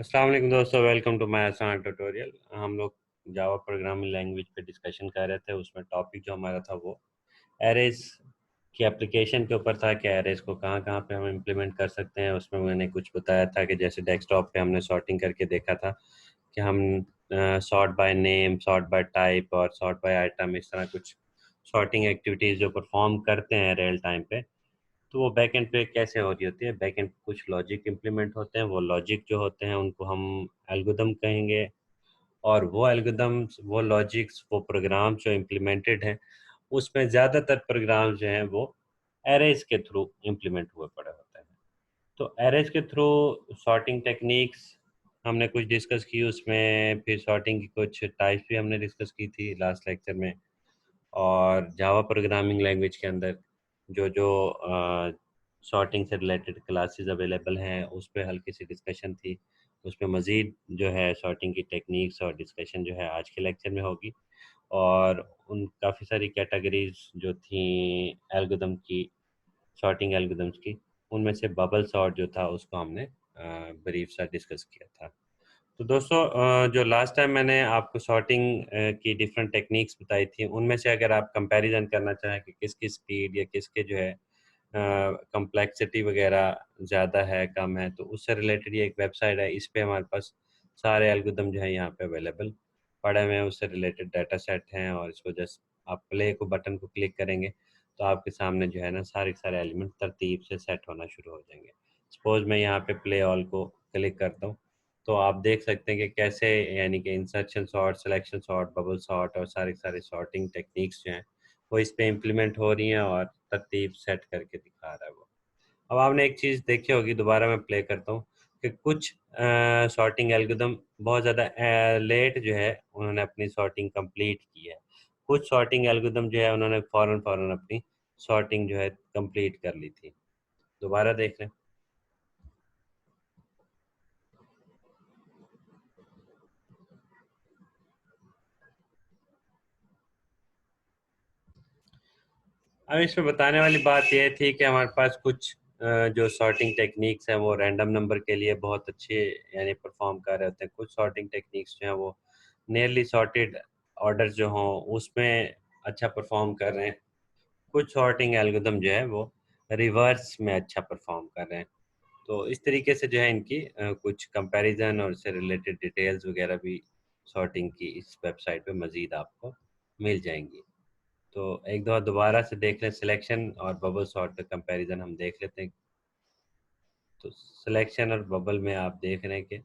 अस्सलाम वालेकुम दोस्तों, वेलकम टू माय आसान ट्यूटोरियल। हम लोग जावा प्रोग्रामिंग लैंग्वेज पे डिस्कशन कर रहे थे। उसमें टॉपिक जो हमारा था वो एरेज की एप्लीकेशन के ऊपर था कि एरेज को कहाँ कहाँ पे हम इम्प्लीमेंट कर सकते हैं। उसमें मैंने कुछ बताया था कि जैसे डेस्कटॉप पे हमने सॉर्टिंग करके देखा था कि हम sort by name, sort by type और सॉर्ट बाय आइटम, इस तरह कुछ सॉर्टिंग एक्टिविटीज़ जो परफॉर्म करते हैं रियल टाइम पे, तो वो बैक एंड पे कैसे हो रही होती है। बैक एंड पे कुछ लॉजिक इम्प्लीमेंट होते हैं, वो लॉजिक जो होते हैं उनको हम एल्गोरिदम कहेंगे। और वो एल्गोरिदम्स, वो लॉजिक्स, वो प्रोग्राम जो इम्प्लीमेंटेड हैं, उसमें ज़्यादातर प्रोग्राम जो हैं वो एरेज के थ्रू इम्प्लीमेंट हुए पड़े होते हैं। तो एरेज के थ्रू सॉर्टिंग टेक्निक्स हमने कुछ डिस्कस की, उसमें फिर सॉर्टिंग की कुछ टाइप्स भी हमने डिस्कस की थी लास्ट लेक्चर में। और जावा प्रोग्रामिंग लैंग्वेज के अंदर जो जो सॉर्टिंग से रिलेटेड क्लासेस अवेलेबल हैं उस पर हल्की सी डिस्कशन थी। उसमें मज़ीद जो है सॉर्टिंग की टेक्निक्स और डिस्कशन जो है आज के लेक्चर में होगी। और उन काफ़ी सारी कैटेगरीज जो थी एल्गोरिदम की, सॉर्टिंग एल्गोरिदम्स की, उनमें से बबल सॉर्ट जो था उसको हमने ब्रीफ सा डिस्कस किया था। तो दोस्तों, जो लास्ट टाइम मैंने आपको सॉर्टिंग की डिफरेंट टेक्निक्स बताई थी, उनमें से अगर आप कंपैरिजन करना चाहें कि किसकी स्पीड या किसके जो है कम्प्लेक्सिटी वगैरह ज़्यादा है, कम है, तो उससे रिलेटेड ये एक वेबसाइट है। इस पे हमारे पास सारे एल्गोरिदम जो है यहाँ पे अवेलेबल पड़े हुए हैं, उससे रिलेटेड डाटा सेट हैं। और इसको जस्ट आप प्ले को बटन को क्लिक करेंगे तो आपके सामने जो है ना सारे के सारे एलिमेंट तरतीब से सेट होना शुरू हो जाएंगे। सपोज मैं यहाँ पे प्ले ऑल को क्लिक करता हूँ तो आप देख सकते हैं कि कैसे, यानी कि insertion sort, selection sort, bubble sort और सारे सारे सॉर्टिंग टेक्निक्स जो हैं वो इस पे इम्प्लीमेंट हो रही हैं और तरतीब सेट करके दिखा रहा है वो। अब आपने एक चीज़ देखी होगी, दोबारा मैं प्ले करता हूँ, कि कुछ सॉर्टिंग एल्गोरिदम बहुत ज़्यादा लेट जो है उन्होंने अपनी सॉर्टिंग कंप्लीट की है। कुछ सॉर्टिंग एल्गोरिदम जो है उन्होंने फ़ौरन फ़ौरन अपनी सॉर्टिंग जो है कंप्लीट कर ली थी। दोबारा देख लें। अब इसमें बताने वाली बात यह थी कि हमारे पास कुछ जो सॉर्टिंग टेक्निक्स हैं वो रैंडम नंबर के लिए बहुत अच्छे यानी परफॉर्म कर रहे होते हैं। कुछ सॉर्टिंग टेक्निक्स जो हैं वो नियरली सॉर्टेड ऑर्डर जो हों उसमें अच्छा परफॉर्म कर रहे हैं। कुछ सॉर्टिंग एल्गोरिदम जो है वो रिवर्स में अच्छा परफॉर्म कर रहे हैं। तो इस तरीके से जो है इनकी कुछ कंपैरिजन और इससे रिलेटेड डिटेल्स वगैरह भी सॉर्टिंग की इस वेबसाइट पे मज़ीद आपको मिल जाएंगी। तो एक दफ़ा दोबारा से देख लें, सिलेक्शन और बबल सॉर्ट का कंपैरिजन हम देख लेते हैं। तो सिलेक्शन और बबल में आप देख रहे हैं कि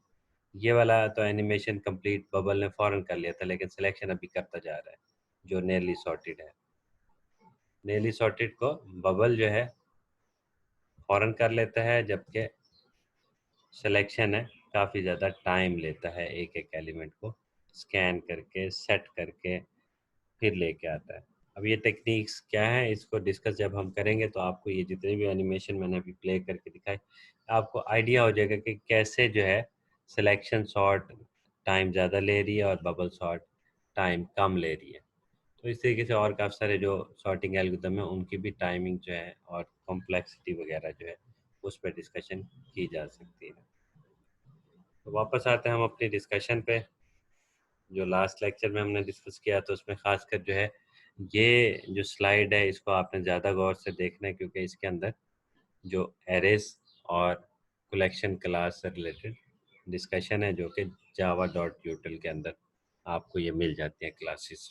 ये वाला तो एनिमेशन कंप्लीट बबल ने फ़ौरन कर लिया था, लेकिन सिलेक्शन अभी करता जा रहा है जो नियरली सॉर्टेड है। नियरली सॉर्टेड को बबल जो है फ़ौरन कर लेता है, जबकि सिलेक्शन है काफ़ी ज़्यादा टाइम लेता है एक एक एलिमेंट को स्कैन करके, सेट करके, फिर लेके आता है। अब ये टेक्निक्स क्या है, इसको डिस्कस जब हम करेंगे तो आपको ये जितने भी एनिमेशन मैंने अभी प्ले करके दिखाए, आपको आइडिया हो जाएगा कि कैसे जो है सिलेक्शन सॉर्ट टाइम ज़्यादा ले रही है और बबल सॉर्ट टाइम कम ले रही है। तो इस तरीके से और काफ़ी सारे जो सॉर्टिंग एल्गोरिदम है उनकी भी टाइमिंग जो है और कॉम्प्लेक्सिटी वगैरह जो है उस पर डिस्कशन की जा सकती है। तो वापस आते हैं हम अपनी डिस्कशन पे। जो लास्ट लेक्चर में हमने डिस्कस किया तो उसमें खासकर जो है ये जो स्लाइड है इसको आपने ज़्यादा गौर से देखना है, क्योंकि इसके अंदर जो एरेज और कलेक्शन क्लास से रिलेटेड डिस्कशन है जो कि जावा डॉट यूटिल के अंदर आपको ये मिल जाती हैं क्लासेस।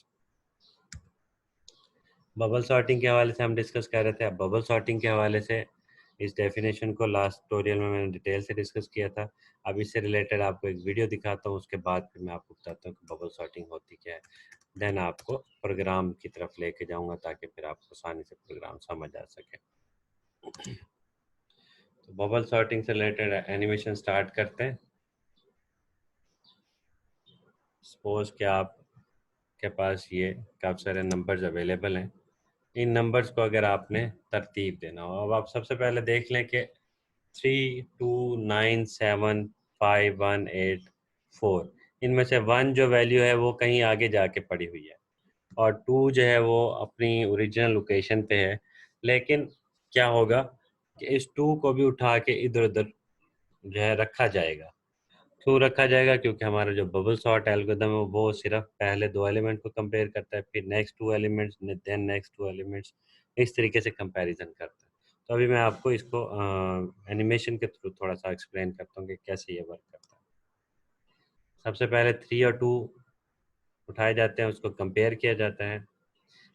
बबल सॉर्टिंग के हवाले से हम डिस्कस कर रहे थे। अब बबल सॉर्टिंग के हवाले से इस डेफिनेशन को लास्ट ट्यूटोरियल में मैंने डिटेल से डिस्कस किया था। अब इससे रिलेटेड आपको एक वीडियो दिखाता हूँ, उसके बाद फिर मैं आपको बताता हूँ कि बबल सॉर्टिंग होती क्या है। देन आपको प्रोग्राम की तरफ लेके जाऊँगा ताकि फिर आपको आसानी से प्रोग्राम समझ आ सके। तो बबल सॉर्टिंग से रिलेटेड एनिमेशन स्टार्ट करते हैं। सपोज कि आप के पास ये काफ़ी सारे नंबर्स अवेलेबल हैं। इन नंबर्स को अगर आपने तरतीब देना हो, अब आप सबसे पहले देख लें कि 3, 2, 9, 7, 5, 1, 8, 4, इनमें से 1 जो वैल्यू है वो कहीं आगे जाके पड़ी हुई है और 2 जो है वो अपनी ओरिजिनल लोकेशन पे है। लेकिन क्या होगा कि इस 2 को भी उठा के इधर उधर जो है रखा जाएगा, क्यों रखा जाएगा? क्योंकि हमारा जो बबल सॉर्ट एल्गोरिदम है वो सिर्फ पहले दो एलिमेंट को कंपेयर करता है, फिर next two elements, then next two elements, इस तरीके से कंपैरिजन करता है। तो अभी मैं आपको इसको एनिमेशन के थ्रू थोड़ा सा एक्सप्लेन करता हूँ कि कैसे ये वर्क करता है। सबसे पहले 3 और 2 उठाए जाते हैं, उसको कंपेयर किया जाता है।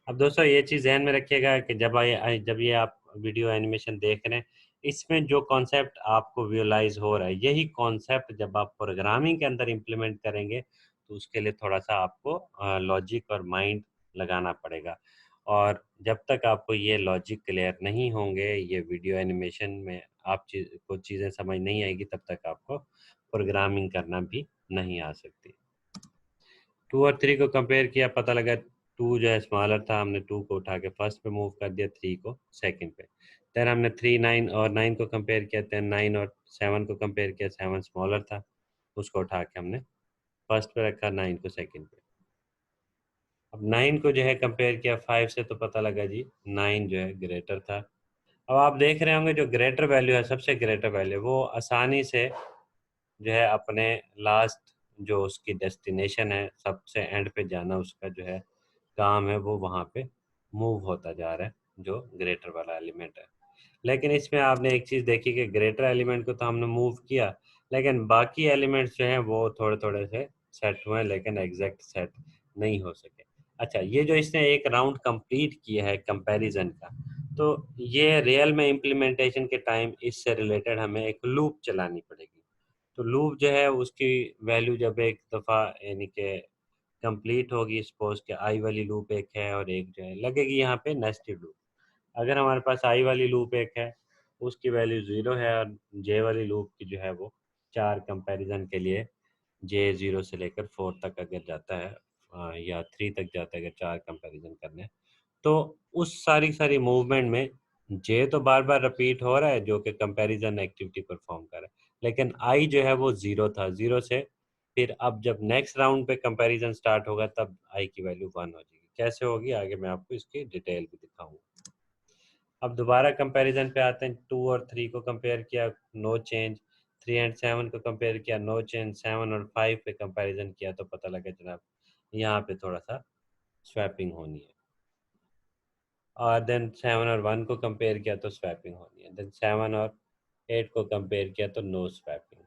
अब दोस्तों ये चीज़ ध्यान में रखिएगा कि जब ये आप वीडियो एनिमेशन देख रहे हैं, इसमें जो कॉन्सेप्ट आपको विजुलाइज हो रहा है, यही कॉन्सेप्ट जब आप प्रोग्रामिंग के अंदर इम्प्लीमेंट करेंगे तो उसके लिए थोड़ा सा आपको लॉजिक और माइंड लगाना पड़ेगा। और जब तक आपको ये लॉजिक क्लियर नहीं होंगे, ये वीडियो एनिमेशन में आप को चीज़ें समझ नहीं आएगी, तब तक आपको प्रोग्रामिंग करना भी नहीं आ सकती। 2 और 3 को कंपेयर किया, पता लगा 2 जो है स्मॉलर था, हमने 2 को उठा के फर्स्ट पे मूव कर दिया, 3 को सेकंड पे। देन हमने 3, 9 और 9 को कंपेयर किया, देन 9 और 7 को कंपेयर किया, 7 स्मॉलर था, उसको उठा के हमने फर्स्ट पे रखा, 9 को सेकंड पे। अब 9 को जो है कंपेयर किया 5 से, तो पता लगा जी 9 जो है ग्रेटर था। अब आप देख रहे होंगे जो ग्रेटर वैल्यू है, सबसे ग्रेटर वैल्यू, वो आसानी से जो है अपने लास्ट जो उसकी डेस्टिनेशन है, सबसे एंड पे जाना उसका जो है काम है, वो वहाँ पे मूव होता जा रहा है, जो ग्रेटर वाला एलिमेंट है। लेकिन इसमें आपने एक चीज़ देखी कि ग्रेटर एलिमेंट को तो हमने मूव किया, लेकिन बाकी एलिमेंट्स जो हैं वो थोड़े थोड़े से सेट हुए, लेकिन एग्जैक्ट सेट नहीं हो सके। अच्छा, ये जो इसने एक राउंड कंप्लीट किया है कंपैरिजन का, तो ये रियल में इम्प्लीमेंटेशन के टाइम इससे रिलेटेड हमें एक लूप चलानी पड़ेगी। तो लूप जो है उसकी वैल्यू जब एक दफ़ा यानी कि कंप्लीट होगी, सपोज कि आई वाली लूप एक है और एक जो है लगेगी यहाँ पे नेस्टेड लूप। अगर हमारे पास आई वाली लूप एक है, उसकी वैल्यू 0 है, और जे वाली लूप की जो है वो 4 कंपैरिजन के लिए जे 0 से लेकर 4 तक अगर जाता है, या 3 तक जाता है अगर 4 कंपैरिजन करने, तो उस सारी सारी मूवमेंट में जे तो बार बार रिपीट हो रहा है जो कि कंपैरिजन एक्टिविटी परफॉर्म कर रहा है, लेकिन आई जो है वो 0 था, 0 से फिर अब जब नेक्स्ट राउंड पे कंपैरिजन स्टार्ट होगा तब आई की वैल्यू 1 हो जाएगी। कैसे होगी आगे मैं आपको इसकी डिटेल भी दिखाऊंगा। अब दोबारा कंपैरिजन पे आते हैं, 2 और 3 को कंपेयर किया, नो चेंज। 3 एंड 7 को कंपेयर किया, नो चेंज। 7 और 5 पे कंपैरिजन किया तो पता लगा जनाब यहाँ पे थोड़ा सा स्वैपिंग होनी है। और देन 7 और 1 को कंपेयर किया तो स्वैपिंग होनी है। देन 7 और 8 को कंपेयर किया तो नो स्वैपिंग।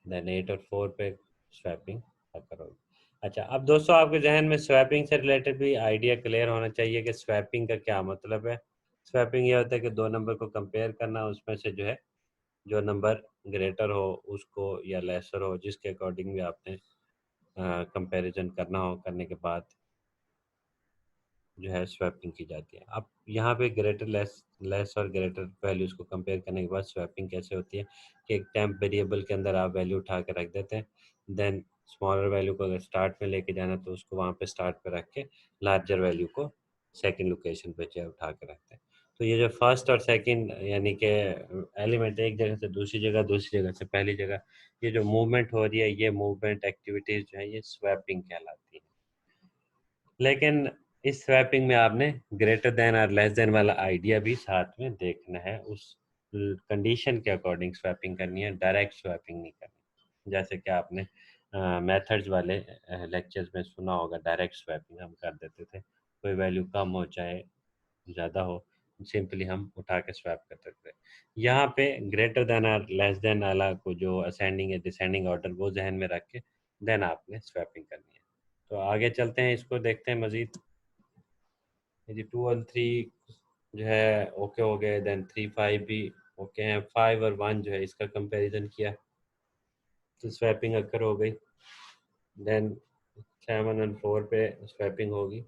देन 8 और 4 पे स्वैपिंग करोगे। अच्छा, अब दोस्तों आपके जहन में स्वैपिंग से रिलेटेड भी आइडिया क्लियर होना चाहिए कि स्वैपिंग का क्या मतलब है। स्वैपिंग ये होता है कि दो नंबर को कंपेयर करना, उसमें से जो है जो नंबर ग्रेटर हो उसको या लेसर हो, जिसके अकॉर्डिंग भी आपने कंपैरिजन करना हो, करने के बाद जो है स्वैपिंग की जाती है। अब यहाँ पे ग्रेटर लेस लेस और ग्रेटर वैल्यूज़ को कंपेयर करने के बाद स्वैपिंग कैसे होती है कि एक टेम्प वेरिएबल के अंदर आप वैल्यू उठा के रख देते हैं, देन स्मॉलर वैल्यू को अगर स्टार्ट में लेके जाना तो उसको वहाँ पे स्टार्ट पे रख के लार्जर वैल्यू को सेकंड लोकेशन पे जो है उठा के रखते हैं। तो ये जो फर्स्ट और सेकंड यानी कि एलिमेंट एक जगह से दूसरी जगह से पहली जगह, ये जो मूवमेंट हो रही है, ये मूवमेंट एक्टिविटीज़ जो है ये स्वैपिंग कहलाती है। लेकिन इस स्वैपिंग में आपने ग्रेटर देन और लेस देन वाला आइडिया भी साथ में देखना है, उस कंडीशन के अकॉर्डिंग स्वैपिंग करनी है, डायरेक्ट स्वैपिंग नहीं करनी। जैसे कि आपने मेथड्स वाले लेक्चर्स में सुना होगा, डायरेक्ट स्वैपिंग हम कर देते थे, कोई वैल्यू कम हो चाहे ज़्यादा हो, सिंपली हम उठा के स्वैप कर सकते हैं। यहाँ पे ग्रेटर देन और लेस देन वाला को जो असेंडिंग या डिसेंडिंग ऑर्डर वो जहन में रख के देन आपने स्वैपिंग करनी है। तो आगे चलते हैं, इसको देखते हैं मज़ीद। यदि 2 और 3 जो है ओके हो गए, देन 3, 5 भी ओके हैं, 5 और 1 जो है इसका कंपैरिजन किया तो स्वैपिंग अकर हो गई। देन 7 और 4 पे स्वैपिंग होगी।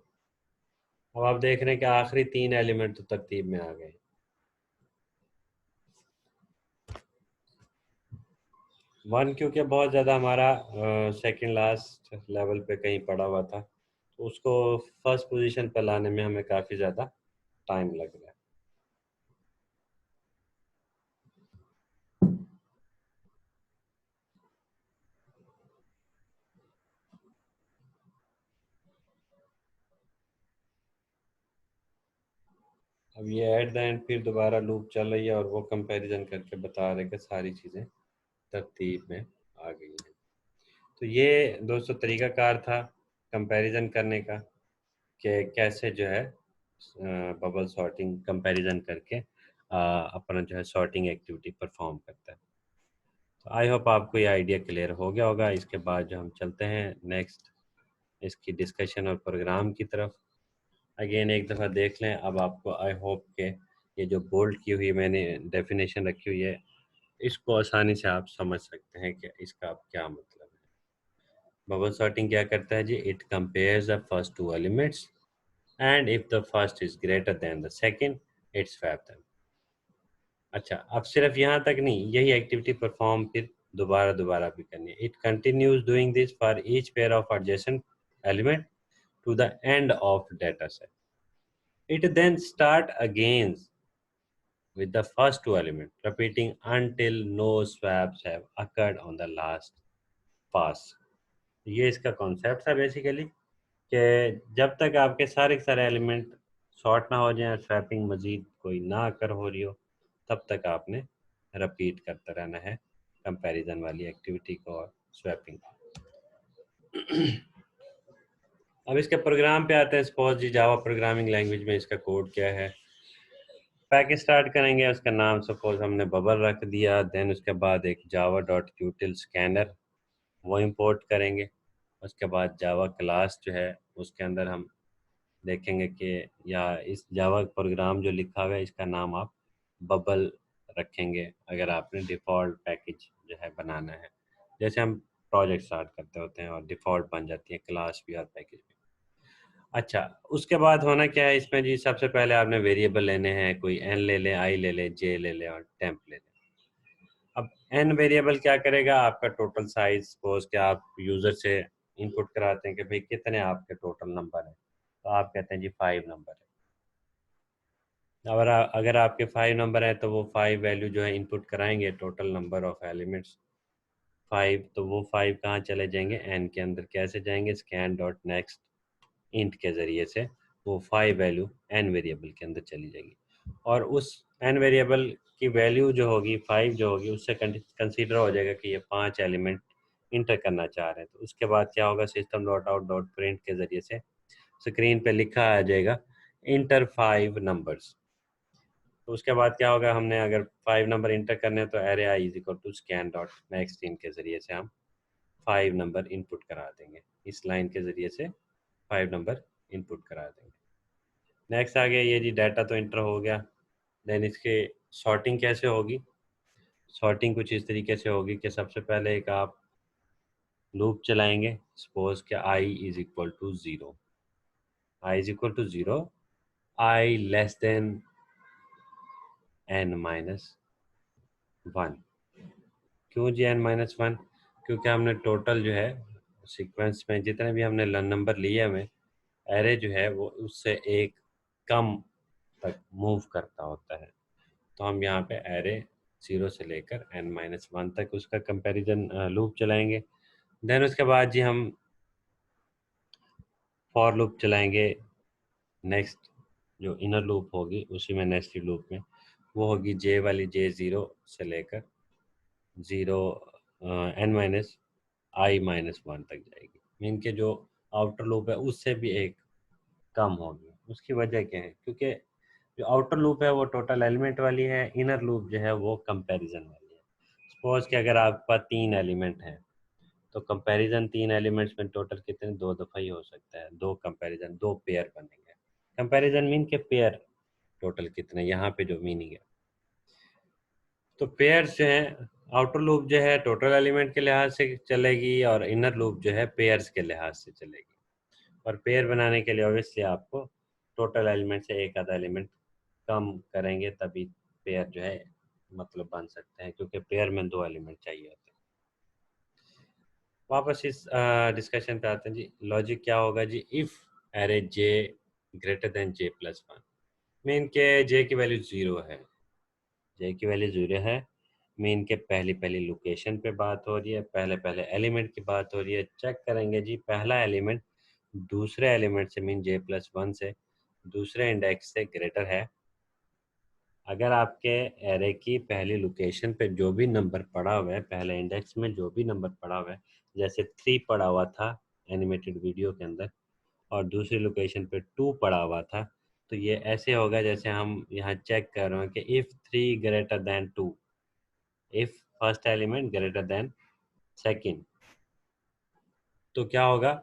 अब आप देख रहे हैं कि आखिरी 3 एलिमेंट तो तरतीब में आ गए। 1 क्योंकि बहुत ज़्यादा हमारा सेकंड लास्ट लेवल पे कहीं पड़ा हुआ था, तो उसको फर्स्ट पोजीशन पर लाने में हमें काफ़ी ज़्यादा टाइम लग रहा है। अब ये एट द एंड फिर दोबारा लूप चल रही है और वो कंपैरिजन करके बता रहे कि सारी चीज़ें तरतीब में आ गई हैं। तो ये दोस्तों तरीकाकार था कंपैरिजन करने का कि कैसे जो है बबल सॉर्टिंग कंपैरिजन करके अपना जो है सॉर्टिंग एक्टिविटी परफॉर्म करता है। तो आई होप आपको ये आइडिया क्लियर हो गया होगा। इसके बाद जो हम चलते हैं नेक्स्ट इसकी डिस्कशन और प्रोग्राम की तरफ। अगेन एक दफ़ा देख लें। अब आपको आई होप के ये जो बोल्ड की हुई मैंने डेफिनेशन रखी हुई है इसको आसानी से आप समझ सकते हैं कि इसका अब क्या मतलब है। बबल सॉर्टिंग क्या करता है जी? It compares the first two elements and if the first is greater than the second it's swap them. अच्छा, अब सिर्फ यहाँ तक नहीं, यही एक्टिविटी परफॉर्म फिर दोबारा दोबारा भी करनी है। It continues doing this for each pair of adjacent element to the end of data set. It then start again with the first two elements, repeating until no swaps have occurred on the last pass. ये इसका concept है basically कि जब तक आपके सारे के सारे एलिमेंट शॉर्ट ना हो जाएं, स्वैपिंग मजीद कोई ना कर हो रही हो, तब तक आपने रिपीट करते रहना है कंपैरिजन वाली एक्टिविटी को और स्वैपिंग को। अब इसके प्रोग्राम पे आते हैं। सपोज जी जावा प्रोग्रामिंग लैंग्वेज में इसका कोड क्या है। पैकेज स्टार्ट करेंगे, उसका नाम सपोज हमने बबल रख दिया। देन उसके बाद एक जावा डॉट क्यूटिल स्कैनर वो इंपोर्ट करेंगे। उसके बाद जावा क्लास जो है उसके अंदर हम देखेंगे कि या इस जावा प्रोग्राम जो लिखा हुआ है इसका नाम आप बबल रखेंगे अगर आपने डिफ़ॉल्ट पैकेज जो है बनाना है। जैसे हम प्रोजेक्ट स्टार्ट करते होते हैं और डिफ़ॉल्ट बन जाती है क्लास भी और पैकेज भी। अच्छा, उसके बाद होना क्या है इसमें जी? सबसे पहले आपने वेरिएबल लेने हैं, कोई एन ले लें, आई ले लें, जे ले लें और टेम्प ले लें। अब एन वेरिएबल क्या करेगा? आपका टोटल साइज सपोज कि आप यूज़र से इनपुट कराते हैं कि भाई कितने आपके टोटल नंबर हैं, तो आप कहते हैं जी 5 नंबर है। अगर आपके 5 नंबर हैं तो वो 5 वैल्यू जो है इनपुट कराएंगे, टोटल नंबर ऑफ एलिमेंट्स 5, तो वो 5 कहाँ चले जाएंगे? एन के अंदर। कैसे जाएंगे? स्कैन डॉट नेक्स्ट इंट के ज़रिए से वो 5 वैल्यू एन वेरिएबल के अंदर चली जाएगी और उस एन वेरिएबल की वैल्यू जो होगी 5 जो होगी उससे कंसीडर हो जाएगा कि ये 5 एलिमेंट इंटर करना चाह रहे हैं। तो उसके बाद क्या होगा? System dot out dot print के ज़रिए से स्क्रीन पे लिखा आ जाएगा इंटर 5 नंबर्स। तो उसके बाद क्या होगा? हमने अगर 5 नंबर इंटर करने हैं तो array i is equal to scan dot next in के ज़रिए से हम 5 नंबर इनपुट करा देंगे। इस लाइन के ज़रिए से 5 नंबर इनपुट करा देंगे। नेक्स्ट आ गया ये जी, डाटा तो इंटर हो गया। देन इसके सॉर्टिंग कैसे होगी? सॉर्टिंग कुछ इस तरीके से होगी कि सबसे पहले एक आप लूप चलाएंगे। सपोज कि i is equal to zero, i is equal to zero, i less than n minus one. क्यों जी एन माइनस वन? क्योंकि हमने टोटल जो है सीक्वेंस में जितने भी हमने नंबर लिए हमें एरे जो है वो उससे एक कम तक मूव करता होता है। तो हम यहाँ पे एरे 0 से लेकर n माइनस वन तक उसका कंपैरिजन लूप चलाएंगे। देन उसके बाद जी हम फॉर लूप चलाएंगे। नेक्स्ट जो इनर लूप होगी उसी में नेस्टेड लूप में वो होगी जे वाली, जे 0 से लेकर 0 n माइनस आई माइनस वन तक जाएगी। मीन के जो आउटर लूप है उससे भी एक कम होगी। उसकी वजह क्या है? क्योंकि जो आउटर लूप है वो टोटल एलिमेंट वाली है, इनर लूप जो है वो कंपैरिजन वाली है। सपोज कि अगर आपके पास 3 एलिमेंट हैं तो कंपैरिजन 3 एलिमेंट्स में टोटल कितने? 2 दफ़ा ही हो सकता है। 2 कंपैरिजन, 2 पेयर बनेंगे। कंपैरिजन मीन के पेयर टोटल कितने, यहाँ पे जो मीनिंग है। तो पेयर्स जो है, आउटर लूप जो है टोटल एलिमेंट के लिहाज से चलेगी और इनर लूप जो है पेयर्स के लिहाज से चलेगी। और पेयर बनाने के लिए ऑब्वियसली आपको टोटल एलिमेंट से एक आधा एलिमेंट कम करेंगे तभी पेयर जो है मतलब बन सकते हैं, क्योंकि पेयर में 2 एलिमेंट चाहिए होते हैं। वापस इस डिस्कशन पे आते हैं जी। लॉजिक क्या होगा जी? If array j greater than j plus one, mean के जे की वैल्यू 0 है, जे की वैल्यू 0 है, मीन के पहली पहली लोकेशन पे बात हो रही है, पहले पहले एलिमेंट की बात हो रही है। चेक करेंगे जी पहला एलिमेंट दूसरे एलिमेंट से मीन जे प्लस वन से दूसरे इंडेक्स से ग्रेटर है अगर आपके एरे की पहली लोकेशन पे जो भी नंबर पड़ा हुआ है, पहले इंडेक्स में जो भी नंबर पड़ा हुआ है, जैसे 3 पड़ा हुआ था एनिमेटेड वीडियो के अंदर और दूसरी लोकेशन पे 2 पड़ा हुआ था, तो ये ऐसे होगा जैसे हम यहाँ चेक कर रहे हैं कि if 3 greater than 2, if first element greater than second, तो क्या होगा,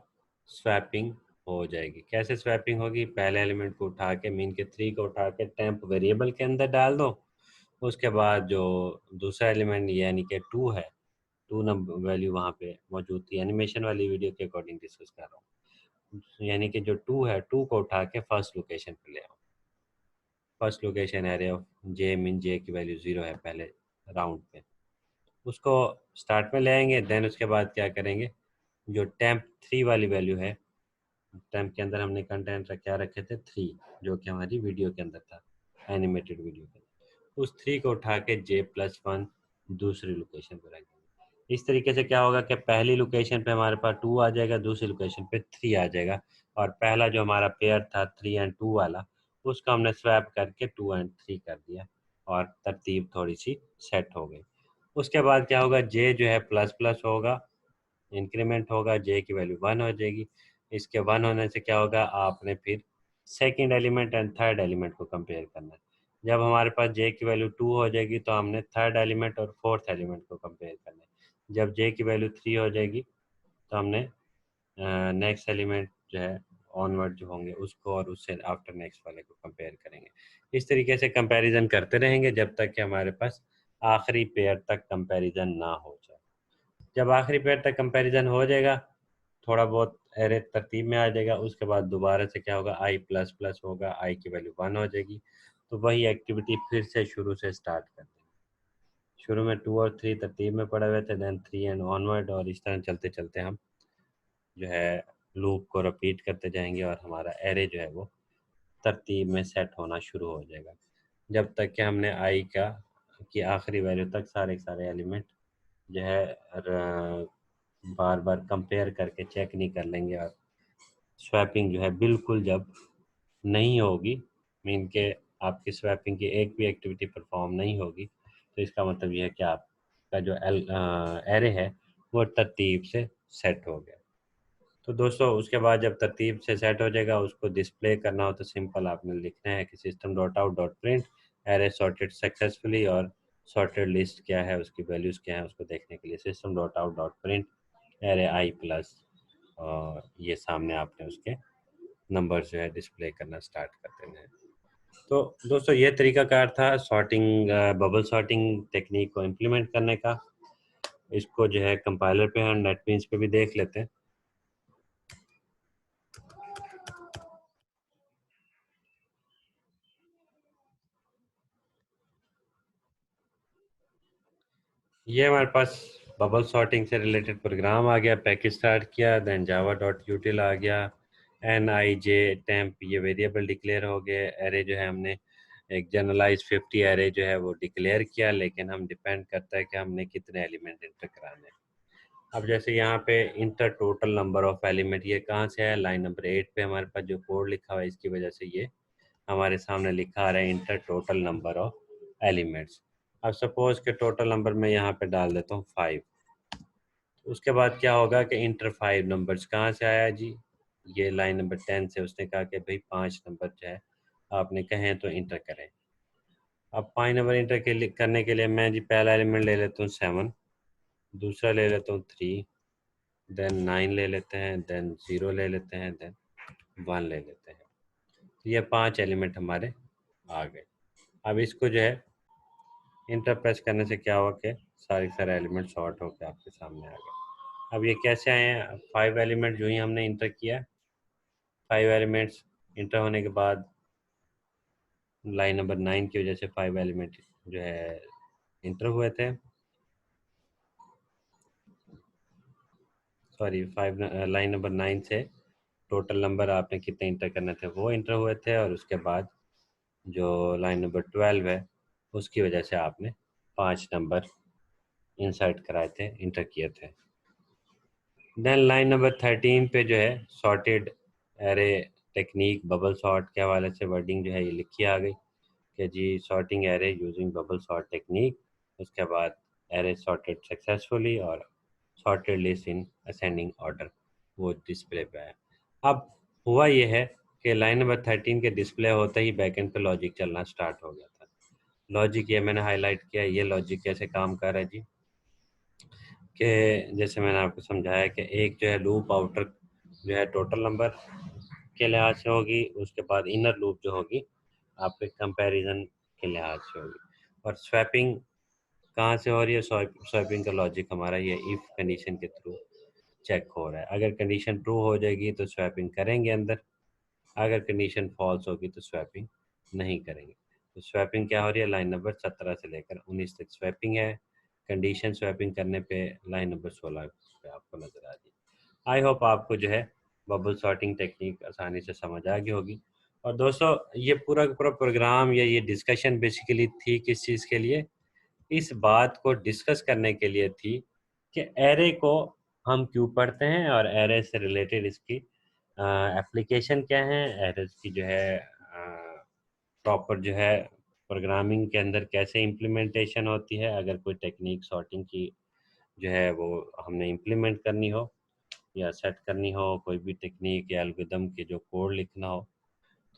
स्वैपिंग हो जाएगी। कैसे स्वैपिंग होगी, पहले एलिमेंट को उठा के मीन के 3 को उठा के टेम्प वेरिएबल के अंदर डाल दो, उसके बाद जो दूसरा एलिमेंट यानी कि 2 है, 2 नंबर वैल्यू वहाँ पे मौजूद थी, एनिमेशन वाली वीडियो के अकॉर्डिंग डिस्कस कर रहा हूँ, यानी कि जो 2 है 2 को उठा के फर्स्ट लोकेशन पे ले आओ। First location array of j mean j की वैल्यू 0 है पहले राउंड पे, उसको स्टार्ट में ले आएंगे। देन उसके बाद क्या करेंगे, जो टेम्प 3 वाली वैल्यू है, टेम्प के अंदर हमने कंटेंट क्या रखे थे 3, जो कि हमारी वीडियो के अंदर था, एनिमेटेड वीडियो के अंदर, उस 3 को उठा के J+1 दूसरी लोकेशन पर रख देंगे। इस तरीके से क्या होगा कि पहली लोकेशन पे हमारे पास 2 आ जाएगा, दूसरी लोकेशन पे 3 आ जाएगा, और पहला जो हमारा पेयर था 3 एंड 2 वाला, उसका हमने स्वैप करके 2 एंड 3 कर दिया और तरतीब थोड़ी सी सेट हो गई। उसके बाद क्या होगा, जे जो है प्लस प्लस होगा, इंक्रीमेंट होगा, जे की वैल्यू 1 हो जाएगी। इसके 1 होने से क्या होगा, आपने फिर second element and third element को कंपेयर करना है। जब हमारे पास जे की वैल्यू 2 हो जाएगी तो हमने थर्ड एलिमेंट और फोर्थ एलिमेंट को कंपेयर करना है। जब जे की वैल्यू 3 हो जाएगी तो हमने नेक्स्ट एलिमेंट जो है ऑनवर्ड जो होंगे उसको और उससे आफ्टर नेक्स्ट वाले को कंपेयर करेंगे। इस तरीके से कंपैरिजन करते रहेंगे जब तक कि हमारे पास आखिरी पेयर तक कंपैरिजन ना हो जाए। जब आखिरी पेयर तक कंपैरिजन हो जाएगा, थोड़ा बहुत एरे तरतीब में आ जाएगा, उसके बाद दोबारा से क्या होगा, आई प्लस प्लस होगा, आई की वैल्यू 1 हो जाएगी, तो वही एक्टिविटी फिर से शुरू से स्टार्ट कर देंगे। शुरू में 2 और 3 तरतीब में पड़े हुए थे, देन 3 एंड ऑनवर्ड, और इस तरह चलते चलते हम जो है लूप को रिपीट करते जाएंगे और हमारा एरे जो है वो तरतीब में सेट होना शुरू हो जाएगा, जब तक कि हमने आई का की आखिरी वैल्यू तक सारे के सारे एलिमेंट जो है बार बार कंपेयर करके चेक नहीं कर लेंगे। और स्वैपिंग जो है बिल्कुल जब नहीं होगी, मीन के आपकी स्वैपिंग की एक भी एक्टिविटी परफॉर्म नहीं होगी, तो इसका मतलब यह है कि आपका जो एरे है वो तरतीब से सेट हो गया। तो दोस्तों उसके बाद जब तरतीब से सेट हो जाएगा, उसको डिस्प्ले करना हो तो सिंपल आपने लिखना है कि system dot out dot print array sorted successfully, और सॉर्टेड लिस्ट क्या है, उसकी वैल्यूज़ क्या है, उसको देखने के लिए system dot out dot print array आई प्लस, और ये सामने आपने उसके नंबर जो है डिस्प्ले करना स्टार्ट कर देना है। तो दोस्तों ये तरीकाकार था सॉर्टिंग, बबल सॉर्टिंग टेक्निक को इम्प्लीमेंट करने का। इसको जो है कंपाइलर पे हम नेटबीन्स पे भी देख लेते हैं। ये हमारे पास बबल सॉर्टिंग से रिलेटेड प्रोग्राम आ गया, पैकेज स्टार्ट किया, देन जावा डॉट यूटिल आ गया, एन आई जे टेम्प, ये वेरिएबल डिक्लेयर हो गए, एरे जो है हमने एक जनरलाइज 50 एरे जो है वो डिक्लेयर किया, लेकिन हम डिपेंड करता है कि हमने कितने एलिमेंट इंटर कराने हैं। अब जैसे यहाँ पे inter total number of element, ये कहाँ से है, लाइन नंबर 8 पे हमारे पास जो कोड लिखा हुआ है, इसकी वजह से ये हमारे सामने लिखा आ रहा है inter total number of elements. अब सपोज के टोटल नंबर मैं यहाँ पे डाल देता हूँ 5, उसके बाद क्या होगा कि इंटर 5 नंबर्स कहाँ से आया जी, ये लाइन नंबर 10 से उसने कहा कि भाई 5 नंबर जो है आपने कहें तो इंटर करें। अब 5 नंबर इंटर करने के लिए मैं जी पहला एलिमेंट ले लेता हूँ 7, दूसरा ले लेता हूँ 3, देन 9 ले लेते हैं, देन 0 ले लेते हैं, देन 1 ले लेते हैं। तो ये 5 एलिमेंट हमारे आ गए। अब इसको जो है इंटर प्रेस करने से क्या हुआ कि सारे एलिमेंट सॉर्ट होकर आपके सामने आ गए। अब ये कैसे आए हैं, 5 एलिमेंट जो ही हमने इंटर किया, 5 एलिमेंट्स इंटर होने के बाद लाइन नंबर 9 की वजह से 5 एलिमेंट जो है इंटर हुए थे, सॉरी 5 लाइन नंबर 9 से टोटल नंबर आपने कितने इंटर करने थे वो इंटर हुए थे, और उसके बाद जो लाइन नंबर 12 है उसकी वजह से आपने 5 नंबर इंसर्ट कराए थे, इंटर किए थे। देन लाइन नंबर 13 पे जो है sorted array technique bubble sort के हवाले से वर्डिंग जो है ये लिखी आ गई। कि जी sorting array using bubble sort technique, उसके बाद एरे सॉर्टेड सक्सेसफुली और sorted list in ascending order, वो डिस्प्ले पे है। अब हुआ ये है कि लाइन नंबर 13 के डिस्प्ले होते ही बैकएंड पे लॉजिक चलना स्टार्ट हो गया था। लॉजिक ये मैंने हाईलाइट किया, ये लॉजिक कैसे काम कर रहा है जी, कि जैसे मैंने आपको समझाया कि एक जो है लूप आउटर जो है टोटल नंबर के लिहाज से होगी, उसके बाद इनर लूप जो होगी आपके कंपैरिजन के लिहाज से होगी, और स्वैपिंग कहाँ से हो रही है, स्वैपिंग का लॉजिक हमारा ये इफ़ कंडीशन के थ्रू चेक हो रहा है। अगर कंडीशन ट्रू हो जाएगी तो स्वैपिंग करेंगे अंदर, अगर कंडीशन फॉल्स होगी तो स्वैपिंग नहीं करेंगे। तो स्वैपिंग क्या हो रही है, लाइन नंबर 17 से लेकर 19 तक स्वैपिंग है। कंडीशन स्वैपिंग करने पे लाइन नंबर 16 पे आपको नज़र आ रही है। आई होप आपको जो है बबल सॉर्टिंग टेक्निक आसानी से समझ आ गई होगी। और दोस्तों ये पूरा का पूरा प्रोग्राम या ये डिस्कशन बेसिकली थी किस चीज़ के लिए, इस बात को डिस्कस करने के लिए थी कि एरे को हम क्यों पढ़ते हैं और एरे से रिलेटेड इसकी एप्लीकेशन क्या है, एरेज की जो है प्रॉपर जो है प्रोग्रामिंग के अंदर कैसे इम्प्लीमेंटेशन होती है, अगर कोई टेक्निक सॉर्टिंग की जो है वो हमने इम्प्लीमेंट करनी हो या सेट करनी हो, कोई भी टेक्निक या एल्गोरिदम के जो कोड लिखना हो,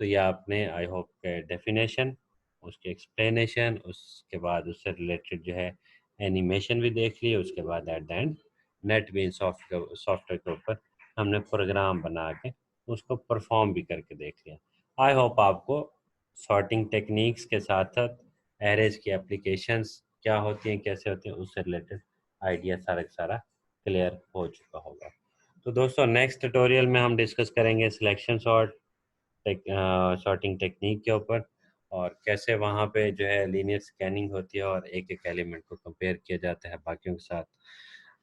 तो ये आपने आई होप के डेफिनेशन, उसके एक्सप्लेनेशन, उसके बाद उससे रिलेटेड जो है एनिमेशन भी देख लिए, उसके बाद एट द एंड नेटबीन सॉफ्टवेयर के ऊपर हमने प्रोग्राम बना के उसको परफॉर्म भी करके देख लिया। आई होप आपको सॉर्टिंग टेक्निक्स के साथ साथ एरेज की एप्लीकेशंस क्या होती हैं, कैसे होती हैं, उससे रिलेटेड आइडिया सारा का सारा क्लियर हो चुका होगा। तो दोस्तों नेक्स्ट ट्यूटोरियल में हम डिस्कस करेंगे सिलेक्शन सॉर्टिंग टेक्निक के ऊपर, और कैसे वहाँ पे जो है लीनियर स्कैनिंग होती है और एक एक एलिमेंट को कंपेयर किया जाता है बाकियों के साथ,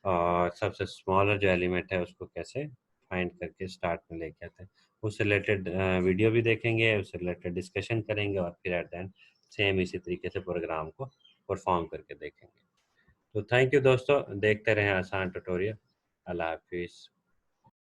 और सबसे स्मॉलर जो एलिमेंट है उसको कैसे फाइंड करके स्टार्ट में लेके आते हैं। उससे रिलेटेड वीडियो भी देखेंगे, उससे रिलेटेड डिस्कशन करेंगे, और फिर एट द एंड सेम इसी तरीके से प्रोग्राम को परफॉर्म करके देखेंगे। तो थैंक यू दोस्तों, देखते रहें आसान ट्यूटोरियल। अल्लाह हाफिज़।